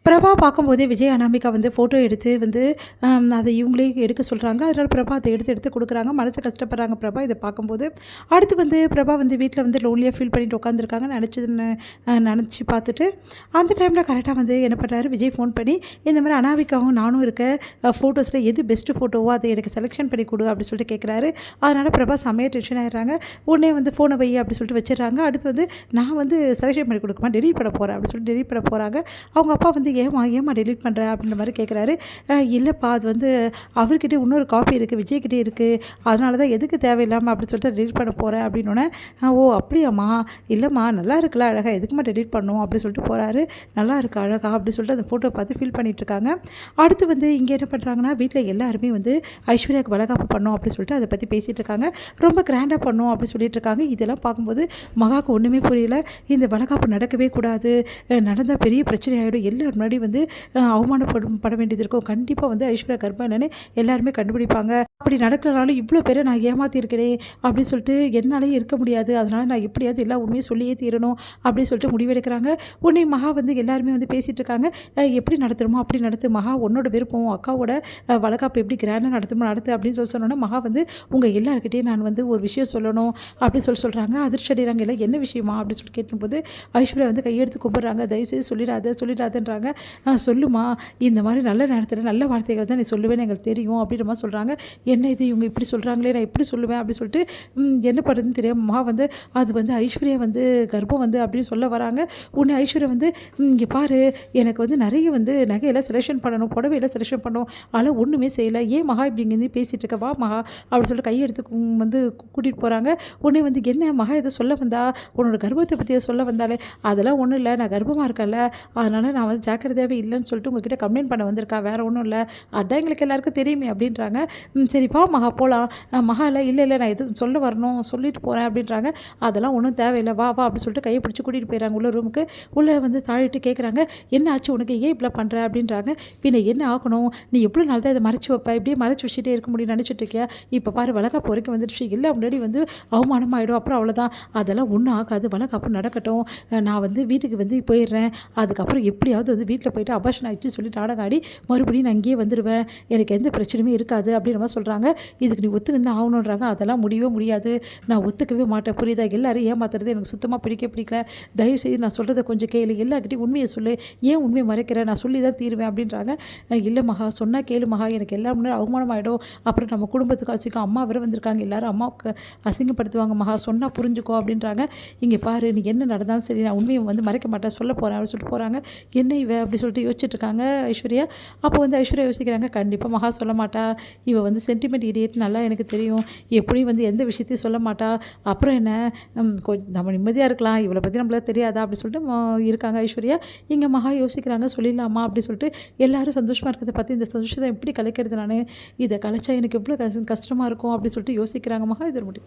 பிரபா பார்க்கும்போதே விஜய், அனாமிகா வந்து ஃபோட்டோ எடுத்து வந்து அதை இவங்களே எடுக்க சொல்கிறாங்க. அதனால் பிரபா அதை எடுத்து எடுத்து கொடுக்குறாங்க. மனசு கஷ்டப்படுறாங்க பிரபா இதை பார்க்கும்போது. அடுத்து வந்து பிரபா வந்து வீட்டில் வந்து லோன்லியாக ஃபீல் பண்ணிட்டு உட்காந்துருக்காங்க. நினச்சி பார்த்துட்டு அந்த டைமில் கரெக்டாக வந்து என்ன பண்ணுறாரு விஜய் ஃபோன் பண்ணி, இந்த மாதிரி அனாமிகாவும் நானும் இருக்க ஃபோட்டோஸில் எது பெஸ்ட்டு ஃபோட்டோவோ அதை எனக்கு செலெக்ஷன் பண்ணி கொடு அப்படின்னு சொல்லிட்டு கேட்குறாரு. அதனால் பிரபா செம்மையாக டென்ஷன் ஆகிடுறாங்க. உடனே வந்து ஃபோனை வை அப்படி சொல்லிட்டு வச்சிடுறாங்க. அடுத்து வந்து நான் வந்து செலெக்ஷன் பண்ணி கொடுக்குமா, டெலிட் பண்ண போகிறேன் அப்படின்னு சொல்லிட்டு டெலிட் பண்ண போகிறாங்க. அவங்க அப்பா வந்து ஏம்மா டெலிட் பண்ணுற அப்படின்ற மாதிரி கேட்குறாரு. இல்லைப்பா, அது வந்து அவர்கிட்ட இன்னொரு காப்பி இருக்குது, விஜய்கிட்டே இருக்குது, அதனால தான் எதுக்கு தேவையில்லாமல் அப்படின்னு சொல்லிட்டு டெலிட் பண்ண போகிறேன் அப்படின்னோடனே, ஓ அப்படியாம்மா, இல்லைம்மா நல்லா இருக்குல்ல அழகாக, எதுக்குமா டெலிட் பண்ணணும் அப்படின்னு சொல்லிட்டு போகிறாரு. நல்லா இருக்கு அழகா அப்படின்னு சொல்லிட்டு அந்த ஃபோட்டோ பார்த்து ஃபீல் பண்ணிகிட்ருக்காங்க. அடுத்து வந்து இங்கே என்ன பண்ணுறாங்கன்னா, வீட்டில் எல்லாருமே வந்து ஐஸ்வர்யாவுக்கு வளகாப்பு பண்ணோம் அப்படின்னு சொல்லிட்டு அதை பற்றி பேசிகிட்டு இருக்காங்க. ரொம்ப கிராண்டாக பண்ணோம் அப்படின்னு சொல்லிட்டு இருக்காங்க. இதெல்லாம் பார்க்கும்போது மகாவுக்கு ஒன்றுமே புரியல. இந்த வளகாப்பு நடக்கவே கூடாது, நடந்தால் பெரிய பிரச்சனை ஆகிடும், எல்லாரும் முன்னாடி வந்து அவமானப்பட வேண்டியது இருக்கும். கண்டிப்பாக வந்து ஐஸ்வர்யா கர்ப்பம் என்னன்னு எல்லாருமே கண்டுபிடிப்பாங்க. அப்படி நடக்கிறனாலும் இவ்வளோ பேரை நான் ஏமாற்றிருக்கிறேன் அப்படின்னு சொல்லிட்டு என்னாலேயே இருக்க முடியாது, அதனால் நான் எப்படியாவது எல்லா உண்மையும் சொல்லியே தீரணும் அப்படின்னு சொல்லிட்டு முடிவெடுக்கிறாங்க. உடனே மகா வந்து எல்லாருமே வந்து பேசிகிட்டு இருக்காங்க. எப்படி நடத்தணுமோ அப்படி நடத்து மகா, உன்னோட விருப்பம், அக்காவோட வளகாப்பு எப்படி கிராண்டாக நடத்தணுமோ நடத்து அப்படின்னு சொல்லி சொன்னோன்னா, மகா வந்து உங்கள் எல்லாருக்கிட்டையும் நான் வந்து ஒரு விஷயம் சொல்லணும் அப்படின்னு சொல்கிறாங்க. அதிர்ச்சி அடைகிறாங்க. இல்லை என்ன விஷயமா அப்படின்னு சொல்லிட்டு கேட்கும்போது ஐஸ்வர்யா வந்து கையெடுத்து கும்பிட்றாங்க. தயவுசெய்து சொல்லிடாதன்றாங்க. சொல்லுமா, இந்த மாதிரி நல்ல நேரத்தில் நல்ல வார்த்தைகள் தான் நீ சொல்லுவேன்னு எங்களுக்கு தெரியும் அப்படின்ற மாதிரி சொல்கிறாங்க. என்ன இது இவங்க இப்படி சொல்கிறாங்களே, நான் எப்படி சொல்லுவேன் அப்படின்னு சொல்லிட்டு என்ன பண்ணுறதுன்னு தெரியாமல் வந்து அது வந்து ஐஸ்வர்யா வந்து கர்ப்பம் வந்து அப்படின்னு சொல்ல வராங்க. உடனே ஐஸ்வர்யா வந்து இங்கே பாரு, எனக்கு வந்து நிறைய வந்து நகையெல்லாம் செலெக்ஷன் பண்ணணும், புடவையெல்லாம் செலெக்ஷன் பண்ணணும், அதெல்லாம் ஒன்றுமே செய்யலை, ஏன் மகா இப்படி இங்கேருந்து பேசிகிட்டு இருக்க, வா மகா அப்படின்னு சொல்லிட்டு கையெடுத்து வந்து கூட்டிகிட்டு போகிறாங்க. உடனே வந்து என்ன மகா எதை சொல்ல வந்தா, உன்னோட கர்ப்பத்தை பற்றி சொல்ல வந்தாலே, அதெல்லாம் ஒன்றும் இல்லை, நான் கர்ப்பமாக இருக்கேன்ல, அதனால் நான் வந்து ஜாக்கிரதையாகவே இல்லைன்னு சொல்லிட்டு உங்ககிட்ட கம்ப்ளைண்ட் பண்ண வந்திருக்கா, வேறு ஒன்றும் இல்லை, அதான் எங்களுக்கு எல்லாருக்கும் தெரியுமே அப்படின்றாங்க. சரிப்பா மகா போகலாம். மகா இல்லை நான் எதுவும் சொல்ல வரணும், சொல்லிட்டு போகிறேன் அப்படின்றாங்க. அதெல்லாம் ஒன்றும் தேவையில்லை, வா வா அப்படின்னு சொல்லிட்டு கையை பிடிச்சி கூட்டிகிட்டு போயிடறாங்க உள்ள ரூமுக்கு. உள்ளே வந்து தாழிட்டு கேட்குறாங்க, என்ன ஆச்சு உனக்கு, ஏன் இப்படி பண்ணுற அப்படின்றாங்க. பின்ன என்ன ஆகணும், நீ எவ்வளோ நாள் தான் இதை மறைச்சி வைப்ப, இப்படியே மறைச்சி வச்சுட்டே இருக்க முடியும்னு நினச்சிட்டு இருக்கியா, இப்போ பாரு வளகாப்பு வரைக்கும் வந்துடுச்சு, எல்லாம் முன்னாடி வந்து அவமானம் ஆகிடும், அப்புறம் அவ்வளோதான், அதெல்லாம் ஒன்றும் ஆகாது, வளகாப்பு நடக்கட்டும், நான் வந்து வீட்டுக்கு வந்து போயிடுறேன், அதுக்கப்புறம் எப்படியாவது வந்து வீட்டில் போயிட்டு அபாஷன் ஆகிடுச்சு சொல்லி நாடகம் ஆடி மறுபடியும் நான் இங்கேயே வந்துடுவேன், எனக்கு எந்த பிரச்சனையுமே இருக்காது அப்படின்னு நம்ம சொல்கிறாங்க. இதுக்கு நீ ஒத்துக்கிட்டு ஆகணுன்றாங்க. அதெல்லாம் முடியவே முடியாது, நான் ஒத்துக்கவே மாட்டேன், புரியுதா, எல்லாரும் ஏமாத்துறது எனக்கு சுத்தமாக பிடிக்கல, தயவுசெய்து நான் சொல்கிறத கொஞ்சம் கேளு, எல்லாருக்கிட்டையும் உண்மையை சொல்லு, ஏன் உண்மையை மறைக்கிறேன், நான் சொல்லி தான் தீருவேன் அப்படின்றாங்க. இல்லை மகா, சொன்னால் கேளு மகா, எனக்கு எல்லா முன்னாடி அவமானம் ஆகிடும், அப்புறம் நம்ம குடும்பத்துக்கு அசிக்கும், அம்மா வர வந்திருக்காங்க, எல்லாரும் அம்மாவுக்கு அசிங்கப்படுத்துவாங்க மகா, சொன்னால் புரிஞ்சுக்கோ அப்படின்றாங்க. இங்கே பாரு, நீ என்ன நடந்தாலும் சரி, நான் உண்மையை வந்து மறைக்க மாட்டேன், சொல்ல போகிறேன் அப்படின்னு சொல்லிட்டு போகிறாங்க. என்ன இவ அப்படி சொல்லிட்டு யோசிச்சுட்டு இருக்காங்க ஐஸ்வர்யா. அப்போ வந்து ஐஸ்வர்யா யோசிக்கிறாங்க, கண்டிப்பாக மகா சொல்ல மாட்டா, இவ வந்து சென்டிமெண்ட் இடியேட் நல்லா எனக்கு தெரியும், எப்படியும் வந்து எந்த விஷயத்தையும் சொல்ல மாட்டா, அப்புறம் என்ன கொஞ்சம் நம்ம நிம்மதியாக இருக்கலாம், இவளை பற்றி நம்மளால தெரியாதா அப்படி சொல்லிட்டு இருக்காங்க ஐஸ்வர்யா. இங்கே மகா யோசிக்கிறாங்க, சொல்லிடலாமா அப்படி சொல்லிட்டு, எல்லாரும் சந்தோஷமாக இருக்கிறத பார்த்து இந்த சந்தோஷத்தை எப்படி கலைக்கிறது, நான் இதை கலைச்சா எனக்கு எவ்வளோ கஷ்டமாக இருக்கும் அப்படி சொல்லிட்டு யோசிக்கிறாங்க மகா. இது முடியும்.